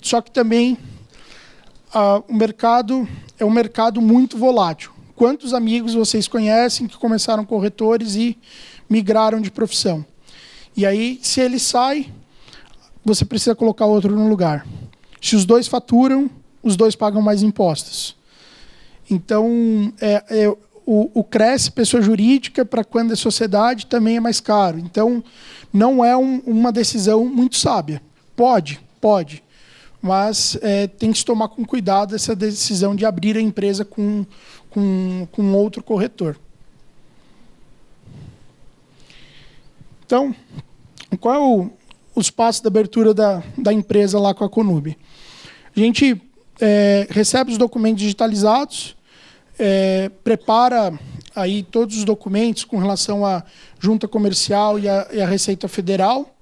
[SPEAKER 1] Só que também o mercado é um mercado muito volátil. Quantos amigos vocês conhecem que começaram corretores e migraram de profissão? E aí, se ele sai, você precisa colocar outro no lugar. Se os dois faturam, os dois pagam mais impostos. Então, o CRES, pessoa jurídica, para quando é sociedade, também é mais caro. Então, não é uma decisão muito sábia. Pode, mas tem que se tomar com cuidado essa decisão de abrir a empresa com outro corretor. Então, qual é os passos da abertura da empresa lá com a Conub? A gente recebe os documentos digitalizados, prepara aí todos os documentos com relação à junta comercial e à Receita Federal.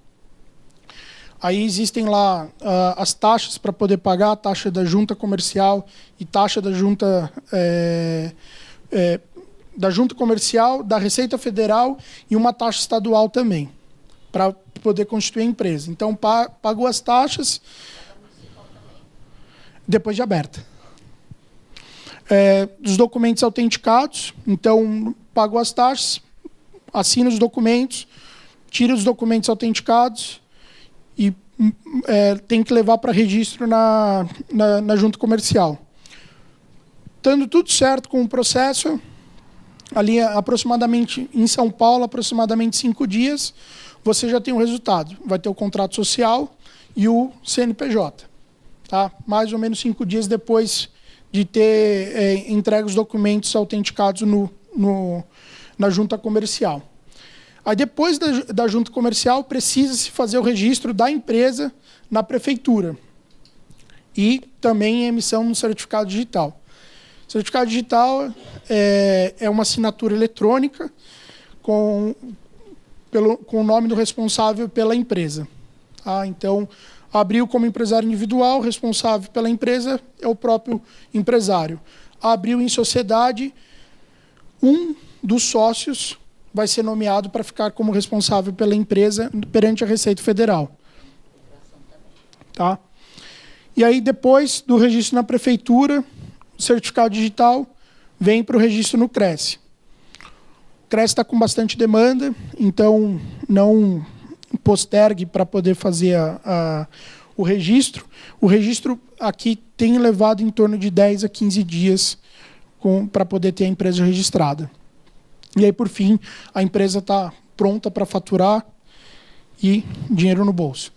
[SPEAKER 1] Aí existem lá as taxas para poder pagar, a taxa da junta comercial e taxa da junta comercial, da Receita Federal e uma taxa estadual também, para poder constituir a empresa. Então, pagou as taxas depois de aberta. Dos documentos autenticados, então, pagou as taxas, assina os documentos, tira os documentos autenticados e tem que levar para registro na junta comercial. Estando tudo certo com o processo, ali aproximadamente, em São Paulo, aproximadamente 5 dias, você já tem o resultado. Vai ter o contrato social e o CNPJ. Tá? Mais ou menos 5 dias depois de ter entregue os documentos autenticados na junta comercial. Aí, depois da junta comercial, precisa-se fazer o registro da empresa na prefeitura. E também a emissão de um certificado digital. O certificado digital é uma assinatura eletrônica com o nome do responsável pela empresa. Tá? Então, abriu como empresário individual, responsável pela empresa é o próprio empresário. Abriu em sociedade, um dos sócios vai ser nomeado para ficar como responsável pela empresa perante a Receita Federal. Tá? E aí, depois do registro na prefeitura, o certificado digital vem para o registro no CRES. O CRES está com bastante demanda, então não postergue para poder fazer o registro. O registro aqui tem levado em torno de 10 a 15 dias para poder ter a empresa registrada. E aí, por fim, a empresa está pronta para faturar e dinheiro no bolso.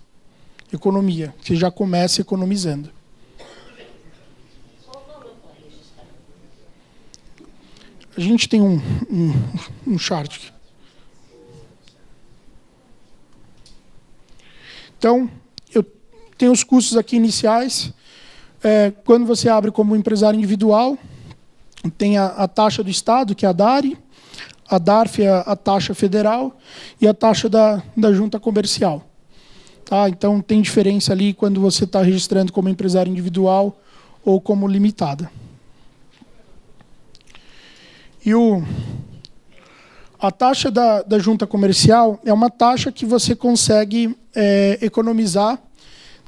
[SPEAKER 1] Economia. Você já começa economizando. A gente tem um chart aqui. Então, eu tenho os custos aqui iniciais. Quando você abre como empresário individual, tem a taxa do Estado, que é a DARI, a DARF é a taxa federal e a taxa da junta comercial. Tá? Então, tem diferença ali quando você está registrando como empresário individual ou como limitada. E a taxa da junta comercial é uma taxa que você consegue economizar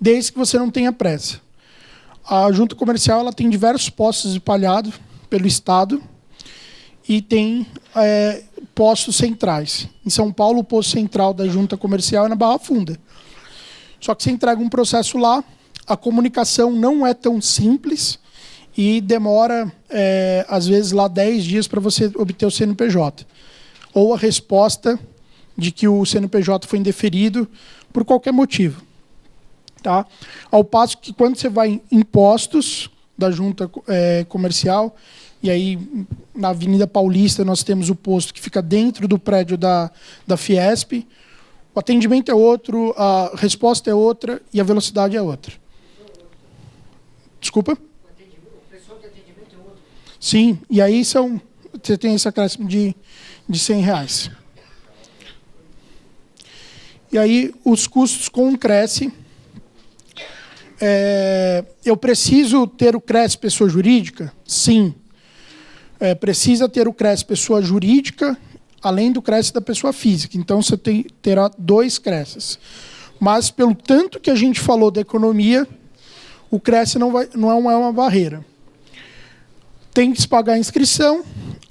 [SPEAKER 1] desde que você não tenha pressa. A junta comercial ela tem diversos postos espalhados pelo Estado e tem postos centrais. Em São Paulo, o posto central da junta comercial é na Barra Funda. Só que você entrega um processo lá, a comunicação não é tão simples e demora, às vezes, lá 10 dias para você obter o CNPJ. Ou a resposta de que o CNPJ foi indeferido por qualquer motivo. Tá? Ao passo que, quando você vai em postos da junta comercial, e aí na Avenida Paulista nós temos o posto que fica dentro do prédio da Fiesp, o atendimento é outro, a resposta é outra e a velocidade é outra. Desculpa? Sim, e aí você tem esse acréscimo de R$100. E aí os custos com o Cresce. Eu preciso ter o Cresce pessoa jurídica? Sim. Precisa ter o Cresce pessoa jurídica, além do Cresce da pessoa física. Então, você terá 2 Cresces. Mas, pelo tanto que a gente falou da economia, o Cresce não é uma barreira. Tem que se pagar a inscrição.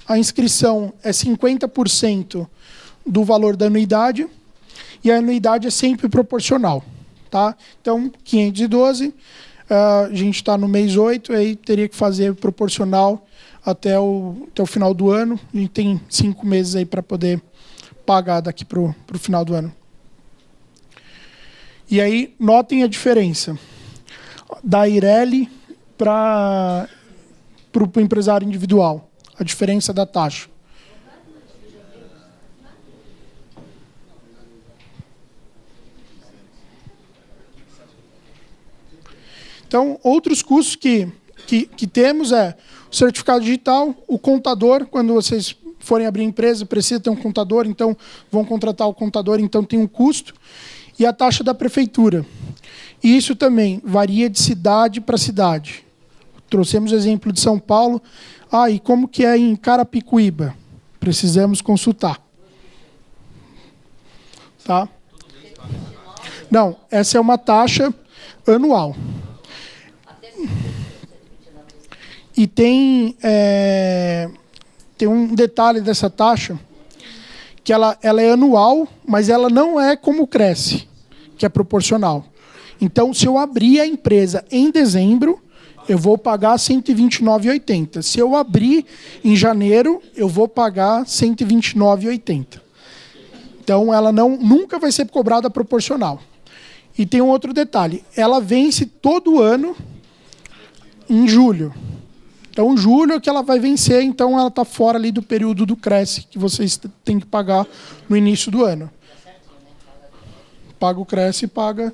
[SPEAKER 1] A inscrição é 50% do valor da anuidade. E a anuidade é sempre proporcional. Tá? Então, 512, a gente está no mês 8, aí teria que fazer proporcional até o final do ano. A gente tem 5 meses aí para poder pagar daqui para o final do ano. E aí, notem a diferença da Eireli para o empresário individual, a diferença da taxa. Então, outros custos que temos o certificado digital, o contador, quando vocês forem abrir empresa, precisa ter um contador, então vão contratar o contador, então tem um custo, e a taxa da prefeitura. E isso também varia de cidade para cidade. Trouxemos o exemplo de São Paulo. E como que é em Carapicuíba? Precisamos consultar. Tá? Não, essa é uma taxa anual. E tem um detalhe dessa taxa, que ela é anual, mas ela não é como Cresce, que é proporcional. Então, se eu abrir a empresa em dezembro, eu vou pagar R$ 129,80. Se eu abrir em janeiro, eu vou pagar R$ 129,80. Então, ela nunca vai ser cobrada proporcional. E tem um outro detalhe, ela vence todo ano em julho. Então, julho é que ela vai vencer, então ela está fora ali do período do Cresce, que vocês têm que pagar no início do ano. Paga o Cresce e paga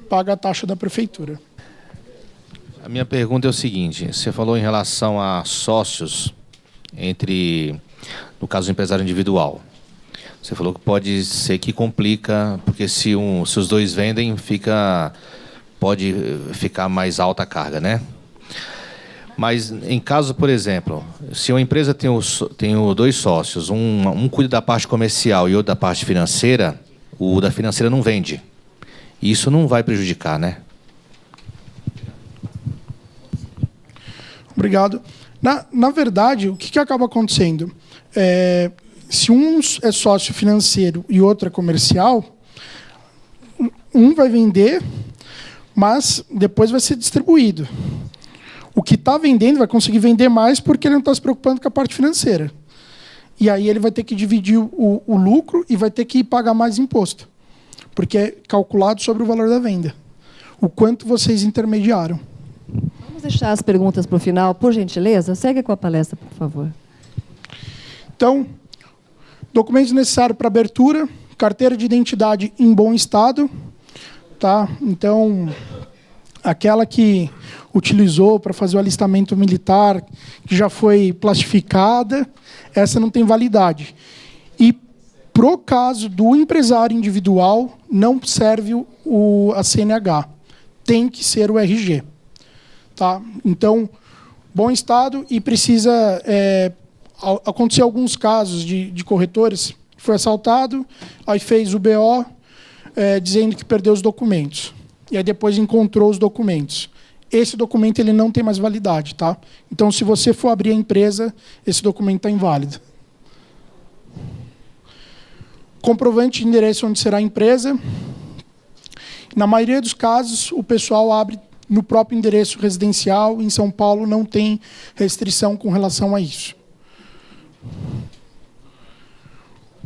[SPEAKER 1] a taxa da prefeitura.
[SPEAKER 7] A minha pergunta é o seguinte, você falou em relação a sócios no caso do empresário individual. Você falou que pode ser que complica, porque se os dois vendem, pode ficar mais alta a carga, né? Mas, em caso, por exemplo, se uma empresa tem 2 sócios, um cuida da parte comercial e outro da parte financeira, o da financeira não vende. Isso não vai prejudicar, né?
[SPEAKER 1] Obrigado. Na verdade, o que acaba acontecendo? Se um é sócio financeiro e outro é comercial, um vai vender, mas depois vai ser distribuído. O que está vendendo vai conseguir vender mais porque ele não está se preocupando com a parte financeira. E aí ele vai ter que dividir o lucro e vai ter que pagar mais imposto, porque é calculado sobre o valor da venda. O quanto vocês intermediaram.
[SPEAKER 8] Vamos deixar as perguntas para o final, por gentileza. Segue com a palestra, por favor.
[SPEAKER 1] Então, documentos necessários para abertura, carteira de identidade em bom estado. Tá? Então, aquela que utilizou para fazer o alistamento militar, que já foi plastificada, essa não tem validade. E, pro caso do empresário individual, não serve a CNH. Tem que ser o RG. Tá? Então, bom estado e precisa... acontecer alguns casos de corretores que foi assaltado, aí fez o BO dizendo que perdeu os documentos. E aí depois encontrou os documentos. Esse documento ele não tem mais validade. Tá? Então, se você for abrir a empresa, esse documento está inválido. comprovante de endereço onde será a empresa. Na maioria dos casos, o pessoal abre no próprio endereço residencial. Em São Paulo não tem restrição com relação a isso.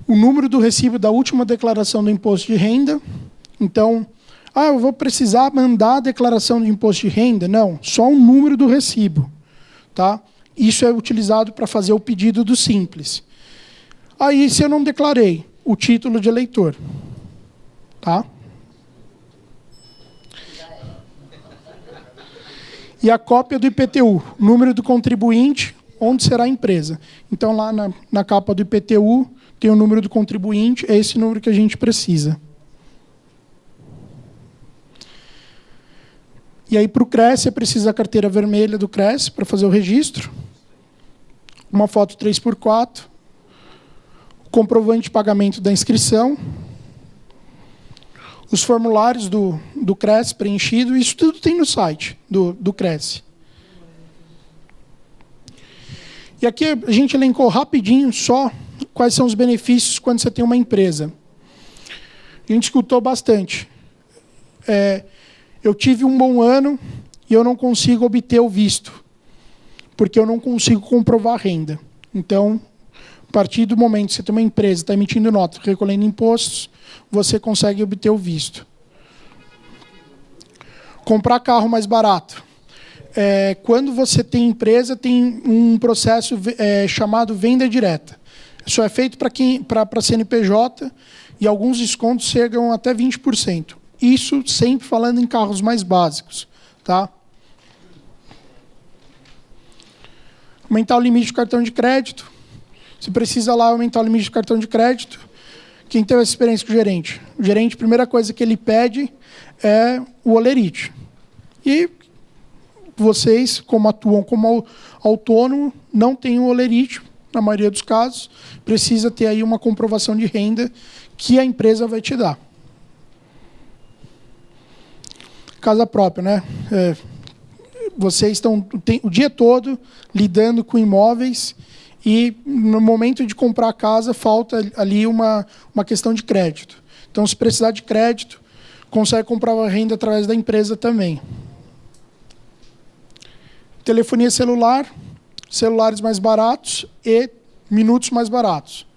[SPEAKER 1] O número do recibo da última declaração do imposto de renda. Então, eu vou precisar mandar a declaração de imposto de renda? Não, só o número do recibo. Tá? Isso é utilizado para fazer o pedido do Simples. Aí, se eu não declarei, o título de eleitor. Tá? E a cópia do IPTU, número do contribuinte, onde será a empresa. Então, lá na capa do IPTU, tem o número do contribuinte, é esse número que a gente precisa. E aí, para o CRES, você precisa da carteira vermelha do CRES para fazer o registro. Uma foto 3x4. Comprovante de pagamento da inscrição. Os formulários do CRES preenchido. Isso tudo tem no site do CRES. E aqui a gente elencou rapidinho só quais são os benefícios quando você tem uma empresa. A gente escutou bastante. Eu tive um bom ano e eu não consigo obter o visto, porque eu não consigo comprovar a renda. Então, a partir do momento que você tem uma empresa, está emitindo nota, recolhendo impostos, você consegue obter o visto. Comprar carro mais barato. Quando você tem empresa, tem um processo chamado venda direta. Isso é feito para CNPJ e alguns descontos chegam até 20%. Isso sempre falando em carros mais básicos. Tá? Aumentar o limite do cartão de crédito. Você precisa lá aumentar o limite do cartão de crédito. Quem teve essa experiência com o gerente? O gerente, a primeira coisa que ele pede é o holerite. E vocês, como atuam como autônomo, não têm o holerite, na maioria dos casos. Precisa ter aí uma comprovação de renda que a empresa vai te dar. Casa própria, né? Vocês estão o dia todo lidando com imóveis e, no momento de comprar a casa, falta ali uma questão de crédito. Então, se precisar de crédito, consegue comprar a renda através da empresa também. Telefonia celular, celulares mais baratos e minutos mais baratos.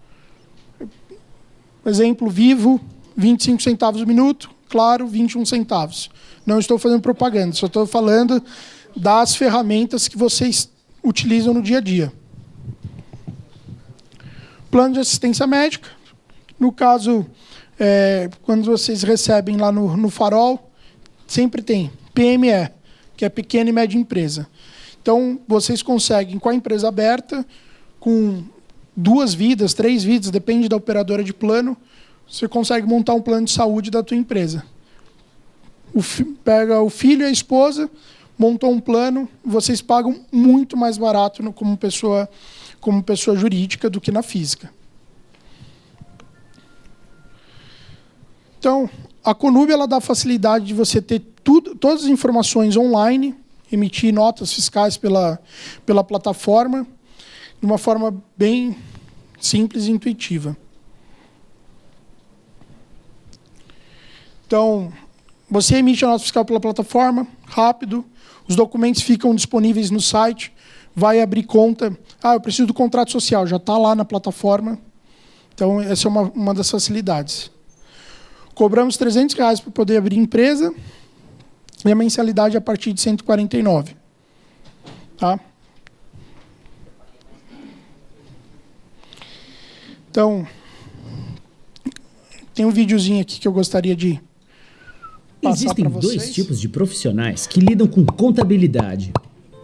[SPEAKER 1] Exemplo, Vivo, 25 centavos o minuto, Claro, 21 centavos. Não estou fazendo propaganda, só estou falando das ferramentas que vocês utilizam no dia a dia. Plano de assistência médica. No caso, quando vocês recebem lá no Farol, sempre tem PME, que é pequena e média empresa. Então, vocês conseguem, com a empresa aberta, com 2 vidas, 3 vidas, depende da operadora de plano, você consegue montar um plano de saúde da tua empresa. Pega o filho e a esposa, montou um plano, vocês pagam muito mais barato como pessoa jurídica do que na física. Então, a Conub ela dá a facilidade de você ter todas as informações online, emitir notas fiscais pela plataforma, de uma forma bem simples e intuitiva. Então, você emite a nota fiscal pela plataforma, rápido, os documentos ficam disponíveis no site, vai abrir conta. Eu preciso do contrato social, já está lá na plataforma. Então, essa é uma das facilidades. Cobramos R$300 para poder abrir empresa, e a mensalidade é a partir de R$149. Tá? Então, tem um videozinho aqui que eu gostaria de passar para vocês.
[SPEAKER 9] Existem 2 tipos de profissionais que lidam com contabilidade.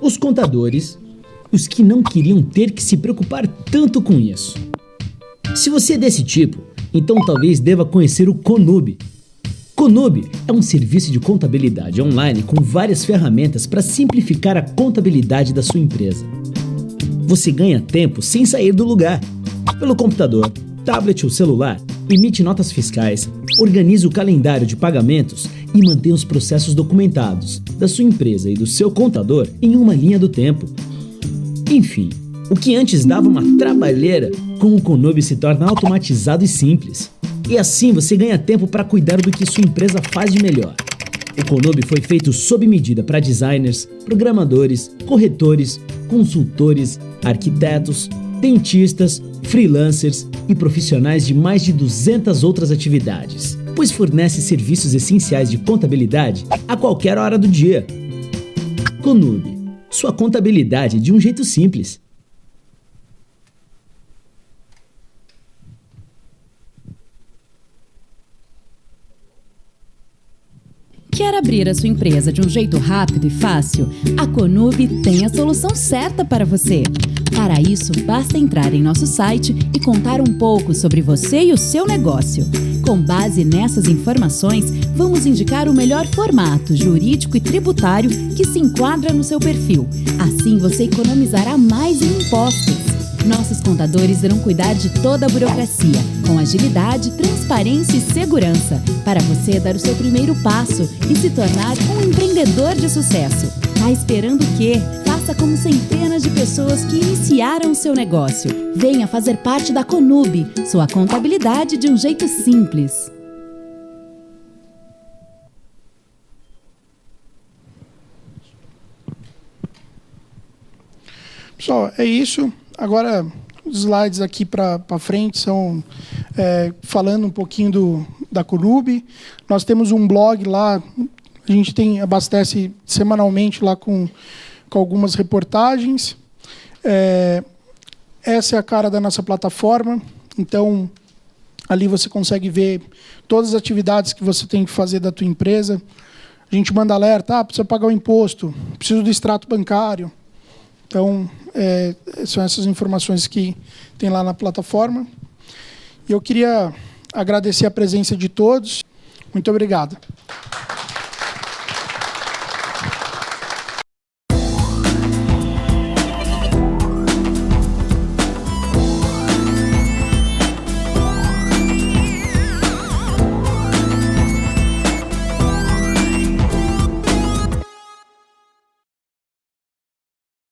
[SPEAKER 9] Os contadores, os que não queriam ter que se preocupar tanto com isso. Se você é desse tipo, então talvez deva conhecer o Conub. Conub é um serviço de contabilidade online com várias ferramentas para simplificar a contabilidade da sua empresa. Você ganha tempo sem sair do lugar. Pelo computador, tablet ou celular, emite notas fiscais, organiza o calendário de pagamentos e mantém os processos documentados da sua empresa e do seu contador em uma linha do tempo. Enfim, o que antes dava uma trabalheira, com o Conub se torna automatizado e simples. E assim você ganha tempo para cuidar do que sua empresa faz de melhor. O Conube foi feito sob medida para designers, programadores, corretores, consultores, arquitetos, dentistas, freelancers e profissionais de mais de 200 outras atividades, pois fornece serviços essenciais de contabilidade a qualquer hora do dia. Conube, sua contabilidade de um jeito simples.
[SPEAKER 10] Quer abrir a sua empresa de um jeito rápido e fácil? A Conube tem a solução certa para você. Para isso, basta entrar em nosso site e contar um pouco sobre você e o seu negócio. Com base nessas informações, vamos indicar o melhor formato jurídico e tributário que se enquadra no seu perfil. Assim, você economizará mais em impostos. Nossos contadores irão cuidar de toda a burocracia, com agilidade, transparência e segurança, para você dar o seu primeiro passo e se tornar um empreendedor de sucesso. Tá esperando o quê? Faça como centenas de pessoas que iniciaram o seu negócio. Venha fazer parte da Conube, sua contabilidade de um jeito simples.
[SPEAKER 1] Pessoal, é isso. Agora, os slides aqui para frente são falando um pouquinho da Conube. Nós temos um blog lá, a gente abastece semanalmente lá com algumas reportagens. Essa é a cara da nossa plataforma. Então, ali você consegue ver todas as atividades que você tem que fazer da tua empresa. A gente manda alerta, precisa pagar o imposto, preciso do extrato bancário. Então, são essas informações que tem lá na plataforma. E eu queria agradecer a presença de todos. Muito obrigado.